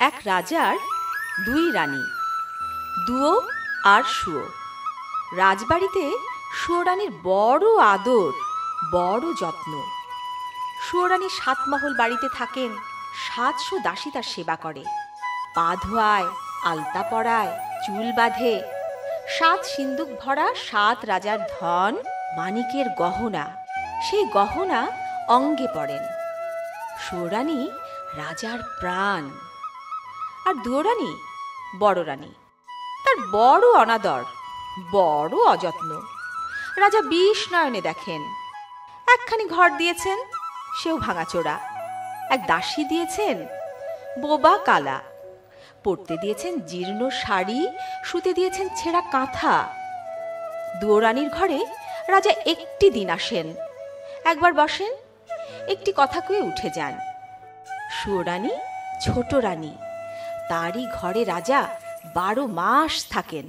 এক রাজার দুই রানী, দুয়ো আর শুয়ো। রাজবাড়িতে শুয়ো রানীর বড় আদর, বড় যত্ন। শুয়ো রানী ৭ মহল বাড়িতে থাকেন, ৭০০ দাসী তার সেবা করে, পা ধোয়ায়, আলতা পরায়, চুল বাঁধে। ৭ সিন্দুক ভরা ৭ রাজার ধন, মানিকের গহনা, সেই গহনা অঙ্গে পড়েন। শুয়ো রানী রাজার প্রাণ। আর দুয়ো রানী বড় রানী, তার বড় অনাদর, বড় অযত্ন। রাজা বিষ নয়নে দেখেন। একখানি ঘর দিয়েছেন, সেও ভাঙাচোরা। এক দাসী দিয়েছেন, বোবা কালা। পরতে দিয়েছেন জীর্ণ শাড়ি, শুতে দিয়েছেন ছেঁড়া কাঁথা। দুয়ো রানীর ঘরে রাজা একটি দিন আসেন, একবার বসেন, একটি কথা কয়ে উঠে যান। শুয়ো রানী ছোট রানী, তারই ঘরে রাজা 12 মাস থাকেন।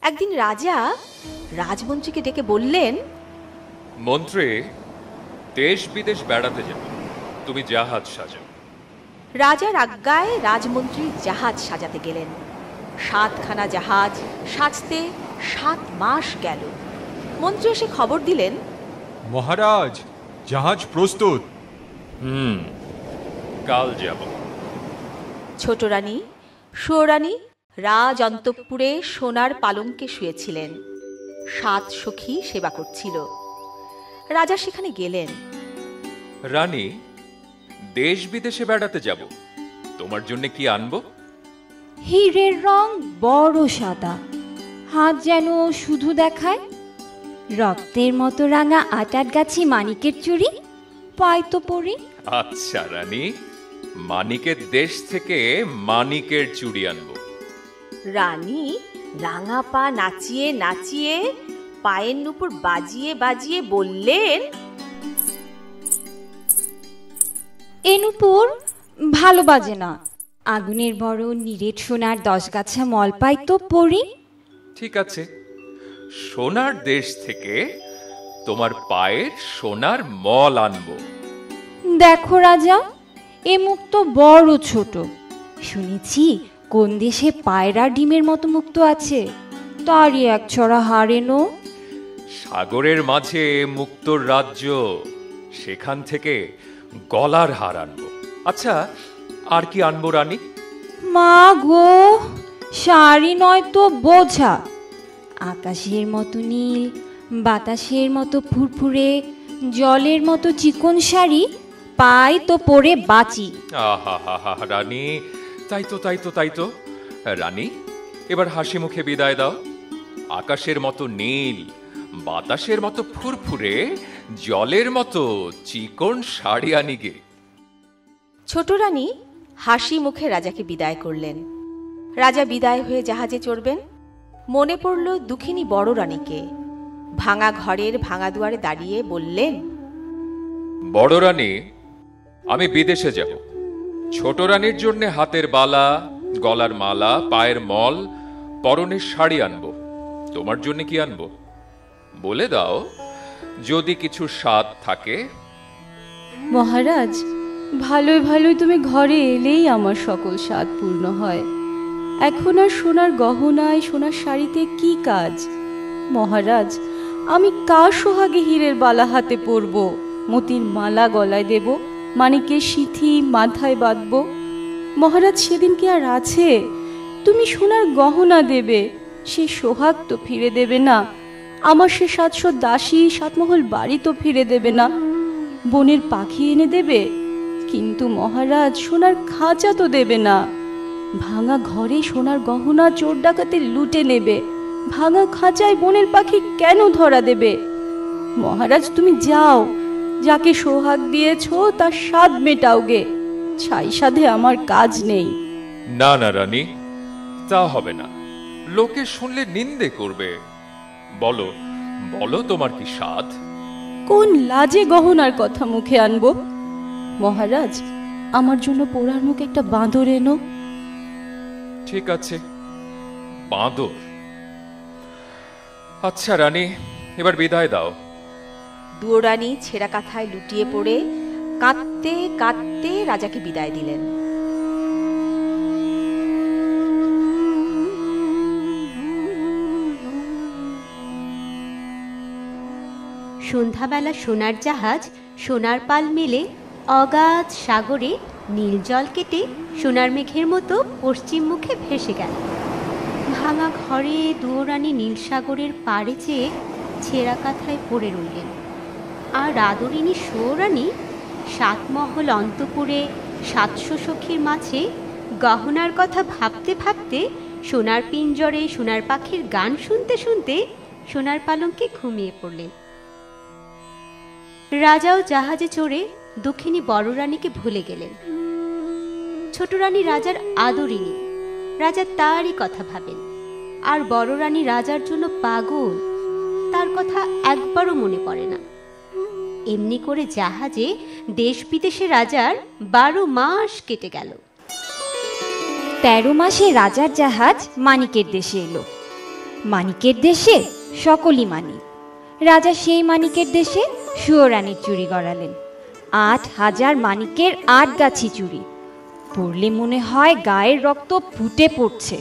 একদিন রাজা রাজমন্ত্রীকে ডেকে বললেন, মন্ত্রী, দেশ বিদেশ বেড়াতে যাবে, তুমি জাহাজ সাজাও। রাজার আজ্ঞায় রাজমন্ত্রী জাহাজ সাজাতে গেলেন। 7খানা জাহাজ সাজতে 7 মাস গেল। মন্ত্রী এসে খবর দিলেন, মহারাজ, জাহাজ প্রস্তুত। কাল যাব। ছোট রানী শুয়ো রানী রাজ অন্তঃপুরে সোনার পালঙ্কে শুয়েছিলেন। 7 সখী সেবা করছিল। রাজা সেখানে গেলেন। রানী, দেশ বিদেশে বেড়াতে যাব, তোমার জন্য কি আনবো? হীরের রং বড় সাদা, হাত যেন শুধু দেখায়। রক্তের মতো রাঙা 8 গাছি মানিকের চুড়ি, পাই তো পরি। আচ্ছা রানী, মানিকের দেশ থেকে মানিকের চুড়ি আনবো। রানী রাঙা পা নাচিয়ে নাচিয়ে, পায়ের নুপুর বাজিয়ে বাজিয়ে বললেন, এ নূপুর ভালো বাজে না। আগুনের বড় নিরেট সোনার 10 গাছা মল পাই তো পরি। ঠিক আছে, সোনার দেশ থেকে তোমার পায়ের সোনার মল আনবো। দেখো রাজা, এ মুখ তো বড় ছোট। শুনেছি কোন দেশে পায়রা ডিমের মতো মুক্ত আছে, তারই এক ছড়া হার এনো। সাগরের মাঝে মুক্তোর রাজ্য, সেখান থেকে গলার হার আনবো। আচ্ছা, আর কি আনবো রানী? মা গো, শাড়ি নয় তো বোঝা। আকাশের মতো নীল, বাতাসের মতো ফুরফুরে, জলের মতো চিকন শাড়ি পাই তো পরে বাঁচি। আহা রানী, তাই তো রানী, এবার হাসি মুখে বিদায় দাও। আকাশের মতো নীল, বাতাসের মতো ফুরফুরে, জলের মতো চিকন শাড়ি আনি গে। ছোট রানী হাসি মুখে রাজাকে বিদায় করলেন। রাজা বিদায় হয়ে জাহাজে চড়বেন। মনে পড়ল দুঃখিনী বড় রানীকে। ভাঙা ঘরের ভাঙা দুয়ারে দাঁড়িয়ে বললেন, বড় রানী, আমি বিদেশে যাব। ছোট রানীর জন্য হাতের বালা, গলার মালা, পায়ের মল, পরনের শাড়ি আনবো। তোমার জন্য কি আনবো বলে দাও, যদি কিছু স্বাদ থাকে। মহারাজ, ভালোই ভালোই তুমি ঘরে এলেই আমার সকল স্বাদ পূর্ণ হয়। এখন আর সোনার গহনায়, সোনার শাড়িতে কি কাজ? মহারাজ, আমি কার সোহাগে হীরের বালা হাতে পরব, মতির মালা গলায় দেব, মানিকের সিথি মাথায় বাঁধব? মহারাজ, সেদিন কি আর আছে? তুমি সোনার গহনা দেবে, সে সোহাগ তো ফিরে দেবে না। আমার সে ৭০০ দাসী, ৭ মহল বাড়ি তো ফিরে দেবে না। বনের পাখি এনে দেবে, কিন্তু মহারাজ সোনার খাঁচা তো দেবে না। ভাঙা ঘরে সোনার গহনা চোর ডাকাতে লুটে নেবে, ভাঙা খাঁচায় বনের পাখি কেন ধরা দেবে? মহারাজ, তুমি যাও, যাকে সোহাগ দিয়েছ তার স্বাদ মেটাওগে। ছাই সাধে আমার কাজ নেই। না না রানী, তা হবে না, লোকে শুনলে নিন্দে করবে। বলো বলো, তোমার কি স্বাদ? কোন লাজে গহনার কথা মুখে আনবো? মহারাজ, আমার জন্য পোড়ার মুখ একটা বাঁদর এনো। ঠিক আছে, বাঁদর। আচ্ছা রানী, এবার বিদায় দাও। দুয়ো রানী ছেঁড়া কাঁথায় লুটিয়ে পড়ে কাঁদতে কাঁদতে রাজাকে বিদায় দিলেন। সন্ধ্যাবেলা সোনার জাহাজ সোনার পাল মেলে অগাধ সাগরে নীল জল কেটে সোনার মেঘের মতো পশ্চিম মুখে ভেসে গেল। ভাঙা ঘরে দুয়োরানী নীলসাগরের পাড়ে চেয়ে ছেঁড়া কাঁথায় পড়ে রইলেন। আর আদরিনী সুয়োরানী সাতমহল অন্তপুরে 700 সখীর মাঝে গহনার কথা ভাবতে ভাবতে সোনার পিঞ্জরে সোনার পাখির গান শুনতে শুনতে সোনার পালঙ্কে ঘুমিয়ে পড়লেন। রাজাও জাহাজে চড়ে দক্ষিণী বড় রানীকে ভুলে গেলেন। ছোট রানী রাজার আদরিনী, রাজা তারই কথা ভাবেন। আর বড় রানী রাজার জন্য পাগল, তার কথা একবারও মনে পড়ে না। এমনি করে জাহাজে দেশ বিদেশে রাজার 12 মাস কেটে গেল। 13 মাসে রাজার জাহাজ মানিকের দেশে এলো। মানিকের দেশে সকলই মানিক। রাজা সেই মানিকের দেশে সুয়োরানীর চুড়ি গড়ালেন। 8000 মানিকের 8 গাছি চুড়ি, পড়লে মনে হয় গায়ের রক্ত ফুটে পড়ছে।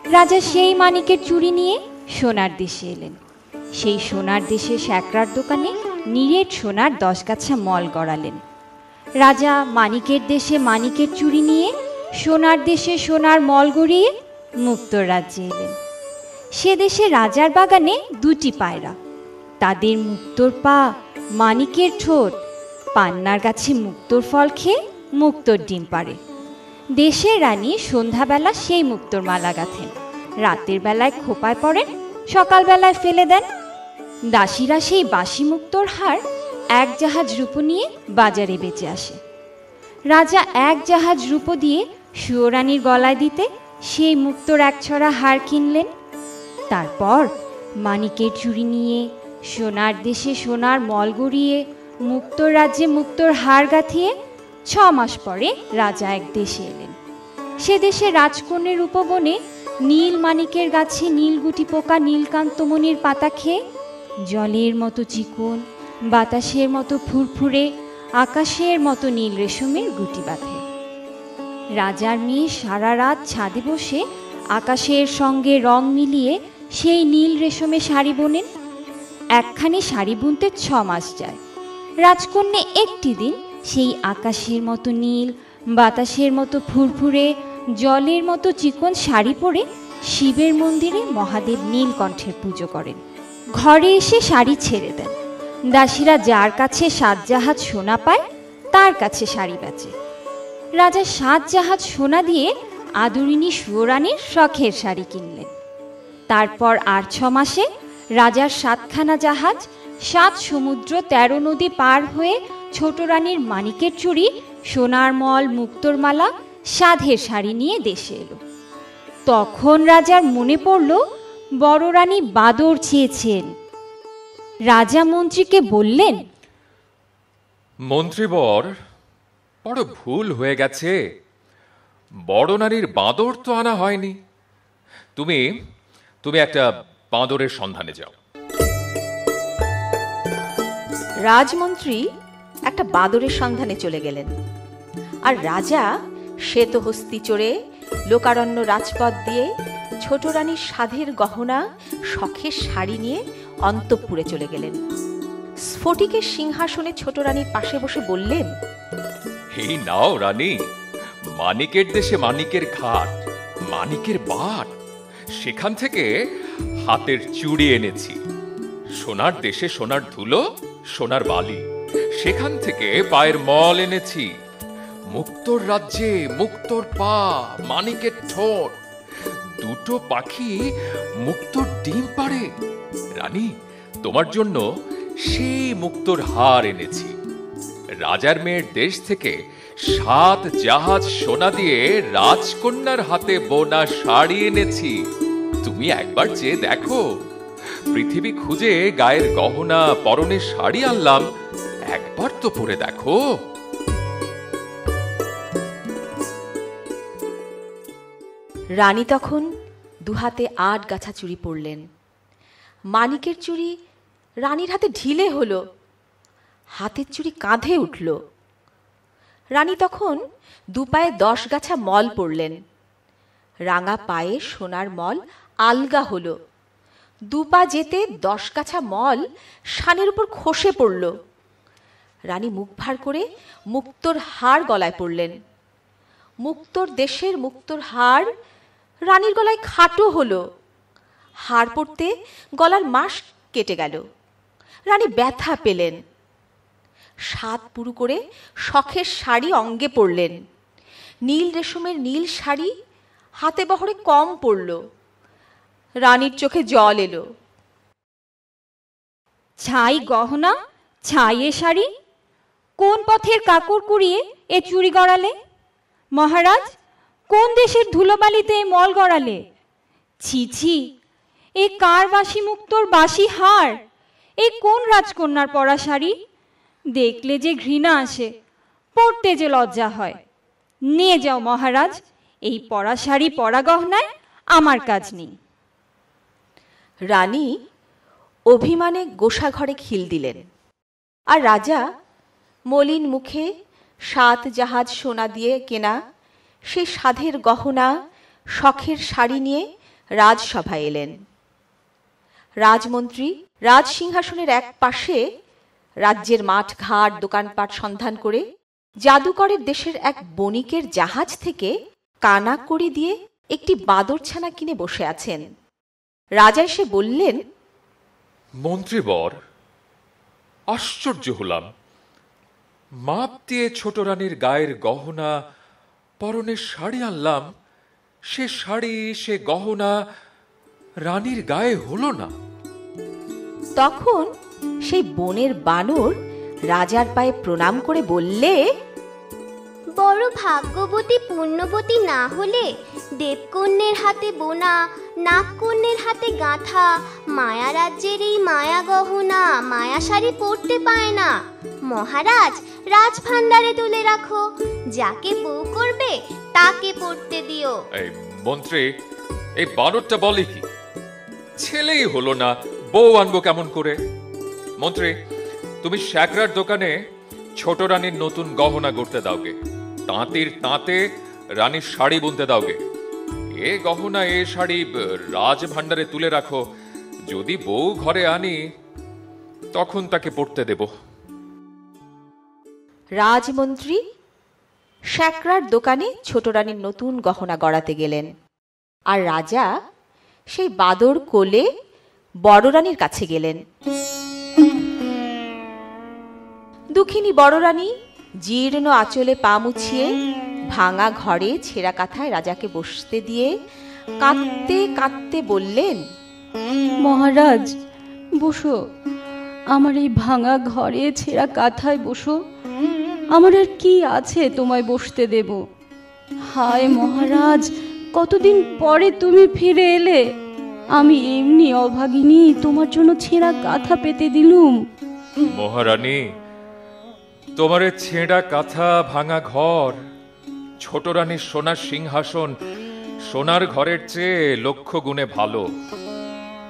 রাজা সেই মানিকের চুড়ি নিয়ে সোনার দেশে এলেন। সেই সোনার দেশে শ্যাকরার দোকানে নিরেট সোনার 10 গাছা মল গড়ালেন। রাজা মানিকের দেশে মানিকের চুড়ি নিয়ে সোনার দেশে সোনার মল গড়িয়ে মুক্তোর রাজ্যে এলেন। সে দেশে রাজার বাগানে 2টি পায়রা, তাদের মুক্তোর পা, মানিকের ঠোঁট, পান্নার গাছে মুক্তোর ফল খেয়ে মুক্তোর ডিম পাড়ে। দেশের রানী সন্ধ্যাবেলা সেই মুক্তোর মালা গাঁথেন, রাতের বেলায় খোপায় পড়েন, সকালবেলায় ফেলে দেন। দাসীরা সেই বাসি মুক্তোর হার 1 জাহাজ রূপো নিয়ে বাজারে বেচে আসে। রাজা 1 জাহাজ রূপো দিয়ে সুয়োরানীর গলায় দিতে সেই মুক্তোর 1 ছড়া হার কিনলেন। তারপর মানিকের চুড়ি নিয়ে সোনার দেশে সোনার মল গড়িয়ে মুক্তোর রাজ্যে মুক্তোর হার গাঁথিয়ে 6 মাস পরে রাজা এক দেশে এলেন। সে দেশে রাজকন্যের উপবনে নীল মানিকের গাছে নীলগুটি পোকা নীলকান্তমণির পাতা খেয়ে জলের মতো চিকন, বাতাসের মতো ফুরফুরে, আকাশের মতো নীল রেশমের গুটি বাঁধে। রাজার মেয়ে সারা রাত ছাদে বসে আকাশের সঙ্গে রং মিলিয়ে সেই নীল রেশমে শাড়ি বোনেন। একখানি শাড়ি বুনতে 6 মাস যায়। রাজকন্যা একটি দিন সেই আকাশের মতো নীল, বাতাসের মতো ফুরফুরে, জলের মতো চিকন শাড়ি পরে শিবের মন্দিরে মহাদেব নীলকণ্ঠের পুজো করেন। ঘরে এসে শাড়ি ছেড়ে দেন। দাসীরা যার কাছে 7 জাহাজ সোনা পায় তার কাছে শাড়ি বেচে। রাজা 7 জাহাজ সোনা দিয়ে আদরিনী সুয়োরানীর শখের শাড়ি কিনলেন। তারপর আর 6 মাসে রাজার 7খানা জাহাজ 7 সমুদ্র 13 নদী পার হয়ে ছোট রানীর মানিকের চুড়ি, সোনার মল, মুক্তোর মালা, সাধের শাড়ি নিয়ে দেশে এলো। তখন রাজার মনে পড়ল বড় রানী বাদর চেয়েছেন। রাজা মন্ত্রীকে বললেন, মন্ত্রীবর, বড় ভুল হয়ে গেছে। বড় নারীর বাঁদর তো আনা হয়নি। তুমি তুমি একটা বাঁদরের সন্ধানে যাও। রাজমন্ত্রী একটা বাঁদরের সন্ধানে চলে গেলেন। আর রাজা শ্বেতহস্তি চড়ে লোকারণ্য রাজপথ দিয়ে ছোট রানীর সাধের গহনা, শখের শাড়ি নিয়ে অন্তঃপুরে চলে গেলেন। স্ফটিকের সিংহাসনে ছোট রানীর পাশে বসে বললেন, এই নাও রানী, মানিকের দেশে মানিকের ঘাট, মানিকের বাট, সেখান থেকে হাতের চুড়ি এনেছি। সোনার দেশে সোনার ধুলো, সোনার বালি, সেখান থেকে পায়ের মল এনেছি। মুক্তোর রাজ্যে মুক্তোর পা, মানিকের ঠোঁট, 2টো পাখি মুক্তোর ডিম পাড়ে। রানী, তোমার জন্য সেই মুক্তোর হার এনেছি। রাজার মেয়ের দেশ থেকে 7 জাহাজ সোনা দিয়ে রাজকন্যার হাতে বোনা শাড়ি এনেছি। তুমি একবার চেয়ে দেখো। পৃথিবী খুঁজে গায়ের গহনা, পরনের শাড়ি আনলাম, একবার তো পরে দেখো। রানী তখন 2 হাতে 8 গাছা চুড়ি পরলেন। মানিকের চুড়ি রানীর হাতে ঢিলে হলো, হাতের চুড়ি কাঁধে উঠল। রানী তখন 2 পায়ে 10 গাছা মল পরলেন। রাঙা পায়ে সোনার মল আলগা হলো, দুপা যেতে 10 কাছা মল শানের উপর খসে পড়ল। রানী মুখ ভার করে মুক্তোর হার গলায় পড়লেন। মুক্তোর দেশের মুক্তোর হার রানীর গলায় খাটো হলো। হার পড়তে গলার মাস কেটে গেল। রানী ব্যথা পেলেন। 7 পুরু করে শখের শাড়ি অঙ্গে পরলেন। নীল রেশমের নীল শাড়ি হাতে বহরে কম পড়ল। রানীর চোখে জল এলো। ছাই গহনা, ছাই এ শাড়ি, কোন পথের কাকর কুড়িয়ে এ চুরি গড়ালে? মহারাজ, কোন দেশের ধুলোবালিতে এ মল গড়ালে? ছি ছি, এ কার বাসি মুক্তোর বাসি হার? এ কোন রাজকন্যার পরা শাড়ি? দেখলে যে ঘৃণা আসে, পরতে যে লজ্জা হয়। নিয়ে যাও মহারাজ, এই পরা শাড়ি পরা গহনায় আমার কাজ নেই। রানী অভিমানে গোসাঘরে খিল দিলেন। আর রাজা মলিন মুখে 7 জাহাজ সোনা দিয়ে কেনা সে সাধের গহনা শখের শাড়ি নিয়ে রাজসভায় এলেন। রাজমন্ত্রী রাজসিংহাসনের এক পাশে রাজ্যের মাঠ ঘাট দোকানপাট সন্ধান করে জাদুকরের দেশের এক বণিকের জাহাজ থেকে কানা কড়ি দিয়ে একটি বাদরছানা কিনে বসে আছেন। রাজা এসে বললেন, মন্ত্রীবর, আশ্চর্য হলাম। মাপ দিয়ে ছোট রানীর গায়ের গহনা, পরনের শাড়ি আনলাম, সে শাড়ি সে গহনা রানীর গায়ে হলো না। তখন সেই বনের বানর রাজার পায়ে প্রণাম করে বললে, বড় ভাগ্যবতী পুণ্যবতী না হলে দেবকন্যের হাতে বোনা, নাগকন্যের হাতে গাঁথা মায়া রাজ্যের এই মায়া গহনা মায়া শাড়ি পরতে পায় না। মহারাজ, রাজভাণ্ডারে তুলে রাখো, যাকে বউ করবে তাকে পরতে দিও। এই মন্ত্রী, এই বানরটা বলে কি? ছেলেই হলো না, বউ আনবো কেমন করে? মন্ত্রী, তুমি শ্যাকরার দোকানে ছোট রানীর নতুন গহনা গড়তে দাওগে, তাঁতির তাঁতে রানীর শাড়ি বুনতে দাওগে। এ গহনা এ শাড়ি রাজভাণ্ডারে তুলে রাখো, যদি বউ ঘরে আনি তখন তাকে পড়তে দেব। রাজমন্ত্রী শ্যাকরার দোকানে ছোট রানীর নতুন গহনা গড়াতে গেলেন। আর রাজা সেই বাদর কোলে বড় রানীর কাছে গেলেন। দুঃখিনী বড় রানী জীর্ণ আঁচলে পা মুছিয়ে ভাঙা ঘরে ছেঁড়া কাঁথায় রাজাকে বসতে দিয়ে কাঁদতে কাঁদতে বললেন, মহারাজ, বসো, আমার এই ভাঙা ঘরে ছেঁড়া কাঁথায় বসো। আমার আর কি আছে তোমায় বসতে দেব? হায় মহারাজ, কতদিন পরে তুমি ফিরে এলে। আমি এমনি অভাগিনী তোমার জন্য ছেঁড়া কাঁথা পেতে দিলুম। মহারানী, তোমার ছেঁড়া কাঁথা, ভাঙা ঘর, ছোট রানীর সোনার সিংহাসন সোনার ঘরের চেয়ে লক্ষ গুণে ভালো।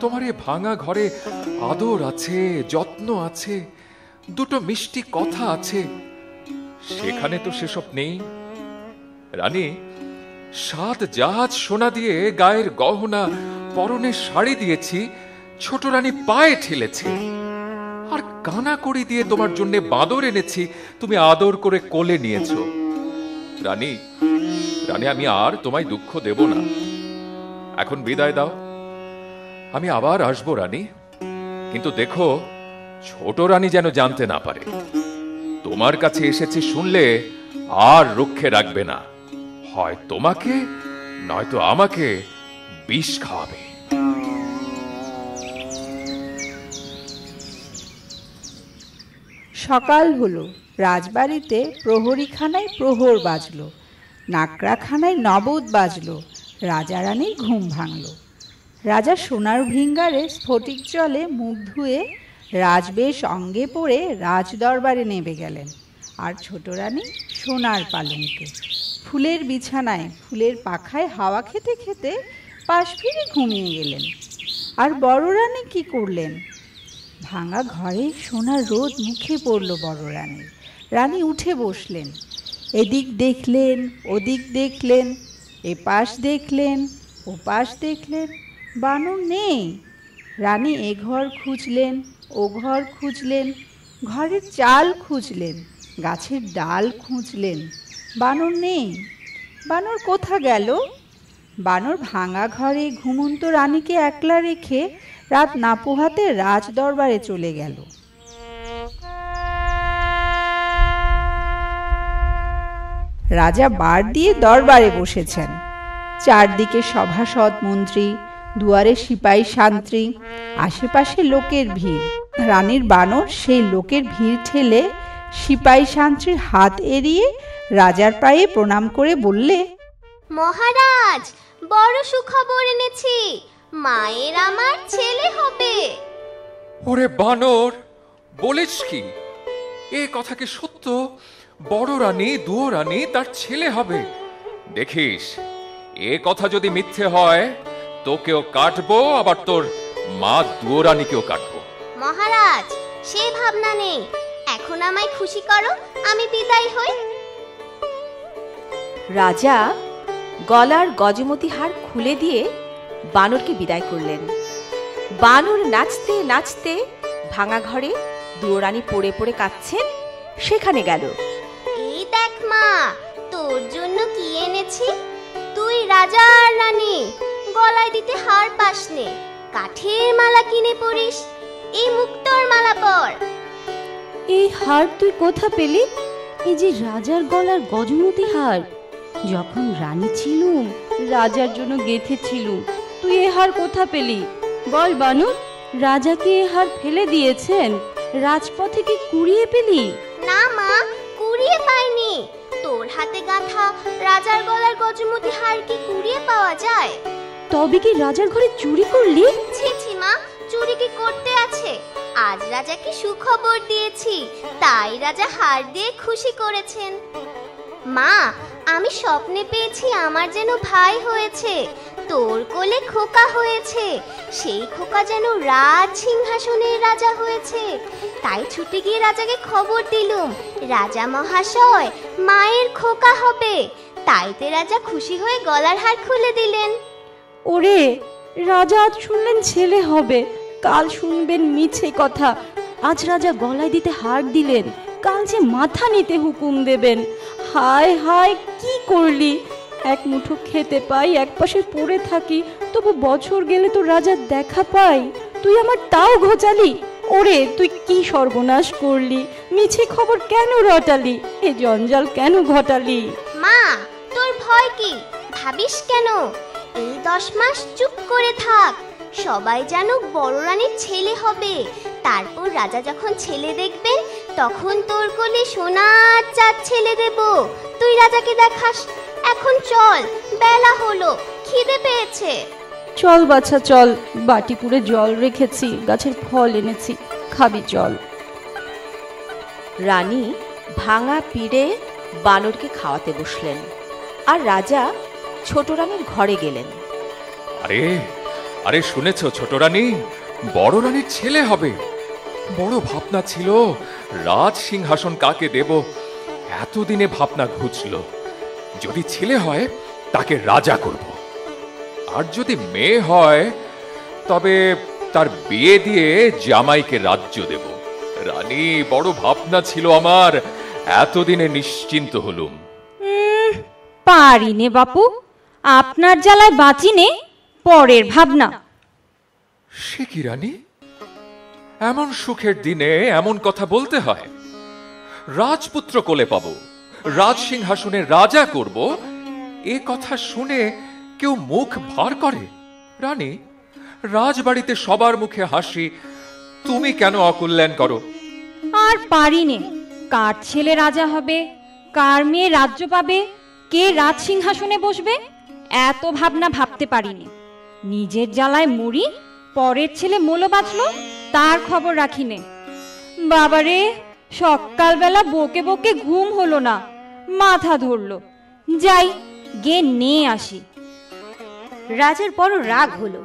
তোমার এ ভাঙা ঘরে আদর আছে, যত্ন আছে, দুটো মিষ্টি কথা আছে। সেখানে তো সেসব নেই। রানী, 7 জাহাজ সোনা দিয়ে গায়ের গহনা, পরনের শাড়ি দিয়েছি, ছোট রানী পায়ে ঠেলেছে। আর কানা কড়ি দিয়ে তোমার জন্য বাঁদর এনেছি, তুমি আদর করে কোলে নিয়েছো। রানী, রানী, আমি আর তোমায় দুঃখ দেব না। এখন বিদায় দাও, আমি আবার আসবো রানী। কিন্তু দেখো, ছোট রানী যেন জানতে না পারে। তোমার কাছে এসেছি শুনলে আর রক্ষে রাখবে না, হয় তোমাকে নয়তো আমাকে বিষ খাওয়াবে। সকাল হলো, রাজবাড়িতে প্রহরীখানায় প্রহর বাজল, নাকড়াখানায় নবদ বাজল। রাজা রানীর ঘুম ভাঙল। রাজা সোনার ভিঙ্গারে স্ফটিক জলে মুখ ধুয়ে রাজবেশ অঙ্গে পরে রাজদরবারে নেমে গেলেন। আর ছোট রানী সোনার পালঙ্কে ফুলের বিছানায় ফুলের পাখায় হাওয়া খেতে খেতে পাশ ফিরে ঘুমিয়ে গেলেন। আর বড় রানী কি করলেন? ভাঙা ঘরে সোনার রোদ মুখে পড়ল বড় রানীর। রানী উঠে বসলেন। এদিক দেখলেন, ওদিক দেখলেন, এপাশ দেখলেন, ওপাশ দেখলেন, বানর নেই। রানী এ ঘর খুঁজলেন, ও ঘর খুঁজলেন, ঘরের চাল খুঁজলেন, গাছের ডাল খুঁজলেন, বানর নেই। বানর কোথা গেল? বানর ভাঙা ঘরে ঘুমন্ত রানীকে একলা রেখে রাত না পোহাতে রাজ দরবারে চলে গেল। রাজা বার দিয়ে দরবারে বসেছেন। চারদিকে সভাসদ মন্ত্রী, দুয়ারে সিপাহী শান্ত্রী, আশেপাশে লোকের ভিড়। রানীর বানর সেই লোকের ভিড় ঠেলে সিপাহী শান্ত্রীর হাত এড়িয়ে রাজার পায়ে প্রণাম করে বললে, মহারাজ, বড় সুখবর এনেছি, মায়ের আমার ছেলে হবে। ওরে বানর, বলিস কি? এ কথা কি সত্য? বড় রানী, দুয়ো রানী তার ছেলে হবে? দেখিস, এ কথা যদি মিথ্যে হয় তোকেও কাটবো, আবার তোর মা দুয়ো রানীকেও কাটবো। মহারাজ, সে ভাবনা নেই, এখন আমায় খুশি করো, আমি বিদায় হই। রাজা গলার গজমতি হার খুলে দিয়ে বানরকে বিদায় করলেন। বানর নাচতে নাচতে ভাঙা ঘরে দুয়ো রানী পড়ে পড়ে কাঁদছেন সেখানে গেল। এই দেখ মা, তোর জন্য কি এনেছি। তুই রাজা আর রানী, গলায় দিতে হার পাসনে, কাঠের মালা কিনে পরিস। এই মুক্তোর মালা পর। এই হার তুই কোথা পেলি? এই যে রাজার গলার গজমতি হার, যখন রানী ছিলুম রাজার জন্য গেঁথেছিলুম। তুই এ হার কোথা পেলি? বল বানর, রাজা কি এ হার ফেলে দিয়েছেন? রাজপথে কি কুড়িয়ে পেলি? না মা, কুড়িয়ে পাইনি। তোর হাতে গাঁথা রাজার গলার গজমতি হার কি কুড়িয়ে পাওয়া যায়? তবে কি রাজার ঘরে চুরি করলি? ছি ছি মা, চুরি কি করতে আছে? আজ রাজাকে সুখবর দিয়েছি, তাই রাজা হার দিয়ে খুশি করেছেন। মা, আমি স্বপ্নে পেয়েছি আমার যেন ভাই হয়েছে, তোর কোলে খোকা হয়েছে, সেই খোকা যেন রাজ সিংহাসনের রাজা হয়েছে। তাই ছুটে গিয়ে রাজাকে খবর দিলুম, রাজা মহাশয়, মায়ের খোকা হবে। তাইতে রাজা খুশি হয়ে গলার হার খুলে দিলেন। ওরে, রাজা আজ শুনলেন ছেলে হবে, কাল শুনবেন মিছে কথা। আজ রাজা গলায় দিতে হার দিলেন, কাল যে মাথা নিতে হুকুম দেবেন। হায় হায়, কি করলি? এক মুঠো খেতে পাই, এক পাশে পড়ে থাকি, তবু বছর গেলে তো রাজার দেখা পাই। তুই আমার তাও ঘোচালি। ওরে, তুই কি সর্বনাশ করলি? মিছে খবর কেন রটালি? এ জঞ্জাল কেন ঘটালি? মা, তোর ভয় কি? ভাবিস কেন? এই 10 মাস চুপ করে থাক, সবাই জানুক বড় রানীর ছেলে হবে। তারপর রাজা যখন ছেলে দেখবেন, তখন তোর কোলে সোনার চাঁদ ছেলে দেব, তুই রাজাকে দেখাস। এখন চল, বেলা হলো, খিদে পেয়েছে। চল বাছা চল, বাটি পুরে জল রেখেছি, গাছের ফল এনেছি, খাবি চল। রানী ভাঙা পিড়ে বানরকে খাওয়াতে বসলেন, আর রাজা ছোট রানীর ঘরে গেলেন। আরে আরে, শুনেছ ছোট রানী, বড় রানীর ছেলে হবে। বড় ভাবনা ছিল রাজ সিংহাসন কাকে দেব, এতদিনে ভাবনা ঘুচল। যদি ছেলে হয় তাকে রাজা করব, আর যদি মেয়ে হয় তবে তার বিয়ে দিয়ে জামাইকে রাজ্য দেব। রানী, বড় ভাবনা ছিল আমার, এতদিনে নিশ্চিন্ত হলুম। পারি নে বাপু, আপনার জ্বালায় বাঁচি নে, পরের ভাবনা। সে কি রানী, এমন সুখের দিনে এমন কথা বলতে হয়? রাজপুত্র কোলে পাবো, রাজ সিংহাসনের রাজা করব, এ কথা শুনে কেউ মুখ ভার করে? রানী, রাজবাড়িতে সবার মুখে হাসি, তুমি কেন অকল্যাণ করো? আর পারি নে, কার ছেলে রাজা হবে, কার মেয়ে রাজ্য পাবে, কে রাজ সিংহাসনে বসবে, এত ভাবনা ভাবতে পারিনি। নিজের জ্বালায় মরি, পরের ছেলে মোলো বাঁচলো, তার খবর রাখিনে। বাবারে, সকালবেলা বকে বকে ঘুম হলো না, মাথা ধরলো। যাই গে নিয়ে আসি। রাজার বড় রাগ হলো।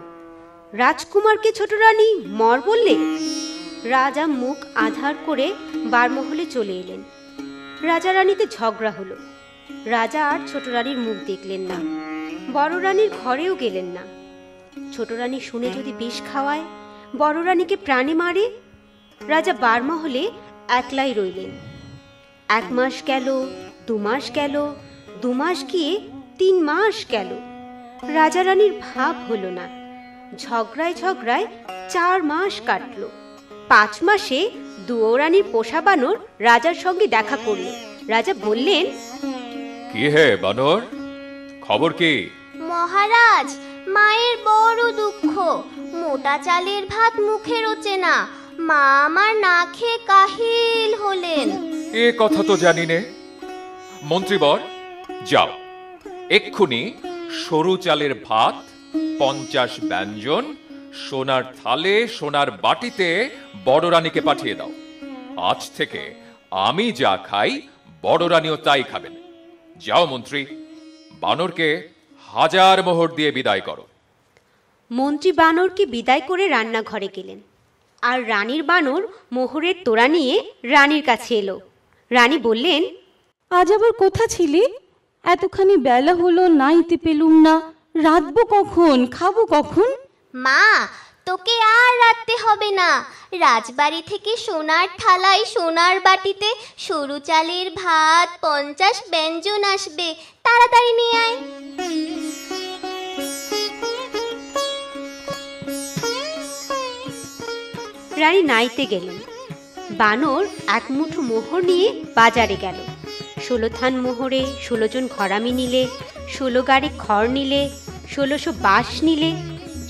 রাজকুমারকে ছোট রানী মর বললে? রাজা মুখ আধার করে বারমহলে চলে এলেন। রাজা রানীতে ঝগড়া হলো। রাজা আর ছোট রানীর মুখ দেখলেন না, বড় রানীর ঘরেও গেলেন না। ছোট রানী শুনে যদি বিষ খাওয়ায়, বড় রানীকে প্রাণে মারে। রাজা বারমহলে একলাই রইলেন। 1 মাস গেল, 2 মাস গেল, 2 মাস গিয়ে 3 মাস গেল। রাজা রানীর ভাব হলো না। ঝগড়ায় ঝগড়ায় 4 মাস কাটল। 5 মাসে দুয়োরানীর পোষা বানর রাজার সঙ্গে দেখা করল। রাজা বললেন, কি হে বানর, খবর কি? মহারাজ, মায়ের বড় দুঃখ। মোটা চালের ভাত মুখে রোচে না। মা আমার না খেয়ে কাহিল হলেন। এ কথা তো জানি নে। মন্ত্রীবর, যাও এক্ষুনি সরু চালের ভাত, 50 ব্যঞ্জন, সোনার থালে সোনার বাটিতে বড় রানীকে পাঠিয়ে দাও। আজ থেকে আমি যা খাই বড় রানীও তাই খাবেন। যাও মন্ত্রী, বানরকে 1000 মোহর দিয়ে বিদায় করো। মন্ত্রী বানরকে বিদায় করে রান্নাঘরে গেলেন। আর রানীর বানর মোহরের তোড়া নিয়ে রানীর কাছে এলো। রানী বললেন, আজ আবার কোথা ছিলি? এতখানি বেলা হলো, নাইতে পেলুম না। রাঁধবো কখন, খাবো কখন? মা, তোকে আর রাখতে হবে না। রাজবাড়ি থেকে সোনার থালায় সোনার বাটিতে সরু চালের ভাত, 50 ব্যঞ্জন আসবে। তাড়াতাড়ি নিয়ে আয়। রানী নাইতে গেলেন। বানর 1 মুঠো মোহর নিয়ে বাজারে গেল। 16 থান মোহরে 16 জন ঘরামি নিলে, 16 গাড়ি খড় নিলে, 1600 বাঁশ নিলে।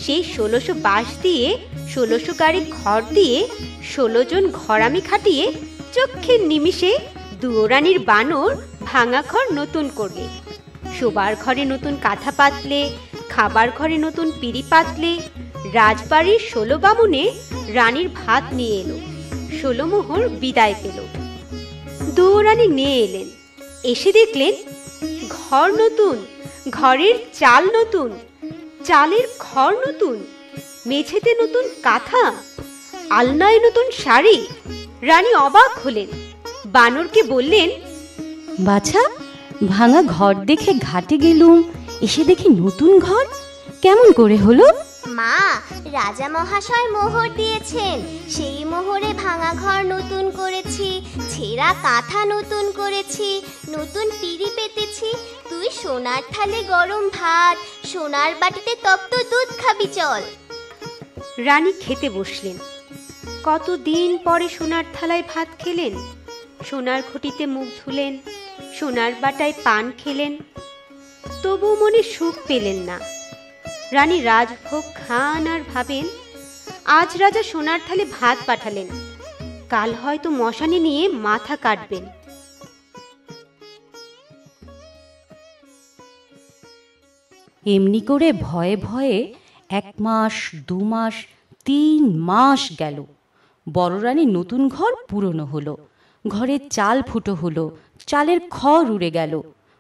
সেই 1600 বাঁশ দিয়ে, 1600 গাড়ি খড় দিয়ে 16 জন ঘরামি খাটিয়ে চক্ষের নিমিষে দুয়োরানীর বানর ভাঙা ঘর নতুন করলে। শোবার ঘরে নতুন কাঁথা পাতলে, খাবার ঘরে নতুন পিঁড়ি পাতলে। রাজবাড়ির 16 বামুনে রানীর ভাত নিয়ে এলো। 16 মোহর বিদায় পেল। দুয়োরানী নিয়ে এলেন। এসে দেখলেন ঘর নতুন, ঘরের চাল নতুন, চালের খড় নতুন, মেঝেতে নতুন কাঁথা, আলনায় নতুন শাড়ি। রানী অবাক হলেন। বানরকে বললেন, বাছা, ভাঙা ঘর দেখে ঘাটে গেলুম, এসে দেখি নতুন ঘর। কেমন করে হলো? মা, রাজা মহাশয় মোহর দিয়েছেন। সেই মোহরে ভাঙা ঘর নতুন করেছি, ছেঁড়া কাঁথা নতুন করেছি, নতুন পিঁড়ি পেতেছি। তুই সোনার থালে গরম ভাত, সোনার বাটিতে তপ্ত দুধ খাবি, চল। রানী খেতে বসলেন। কতদিন পরে সোনার থালায় ভাত খেলেন। সোনার ঘটিতে মুখ ধুলেন, সোনার বাটায় পান খেলেন। তবু মনে সুখ পেলেন না। রানী রাজভোগ খান আর ভাবেন, আজ রাজা সোনার থালে ভাত পাঠালেন, কাল হয়তো মশানি নিয়ে মাথা কাটবেন। এমনি করে ভয়ে ভয়ে 1 মাস, 2 মাস, 3 মাস গেল। বড় রানীর নতুন ঘর পুরনো হলো, ঘরের চাল ফুটো হলো, চালের খড় উড়ে গেল।